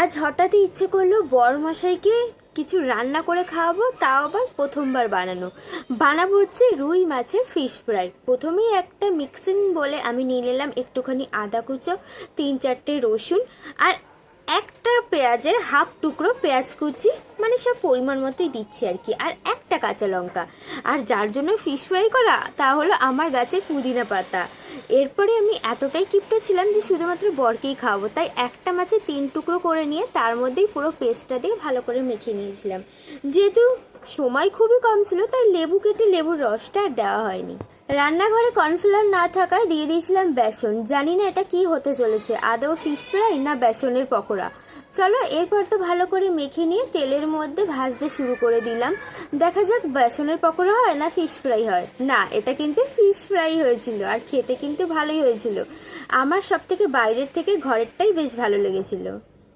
আজ হঠাৎই ইচ্ছে করলো বরমশাইকে কিছু রান্না করে খাওয়াবো, তাও আবার প্রথমবার বানাবো হচ্ছে রুই মাছের ফিশ ফ্রাই। প্রথমেই একটা মিক্সিং বলে আমি নিয়ে নিলাম একটুখানি আদা কুচো, 3-4টে রসুন, আর একটা পেঁয়াজের হাফ টুকরো পেঁয়াজ কুচি, মানে সব পরিমাণ মতোই দিচ্ছি আর কি, আর একটা কাঁচা লঙ্কা। আর যার জন্য ফিশ ফ্রাই করা তা হলো আমার গাছের পুদিনা পাতা। এরপরে আমি এতটাই কিপটে ছিলাম যে শুধুমাত্র বরকেই খাওয়াবো, তাই একটা মাছে 3 টুকরো করে নিয়ে তার মধ্যেই পুরো পেস্টটা দিয়ে ভালো করে মেখে নিয়েছিলাম। যেহেতু সময় খুবই কম ছিল তাই লেবু কেটে লেবুর রসটা আর দেওয়া হয়নি। রান্নাঘরে কর্নফ্লাওয়ার না থাকায় দিয়ে দিয়েছিলাম বেসন। জানি না এটা কি হতে চলেছে, আদৌ ফিশ ফ্রাই না বেসনের পকোড়া। চলো এরপর তো ভালো করে মেখে নিয়ে তেলের মধ্যে ভাজতে শুরু করে দিলাম। দেখা যাক বেসনের পকোড়া হয় না ফিশ ফ্রাই হয়। না, এটা কিন্তু ফিশ ফ্রাই হয়েছিল, আর খেতে কিন্তু ভালোই হয়েছিল। আমার সব থেকে বাইরের থেকে ঘরেরটাই বেশ ভালো লেগেছিল।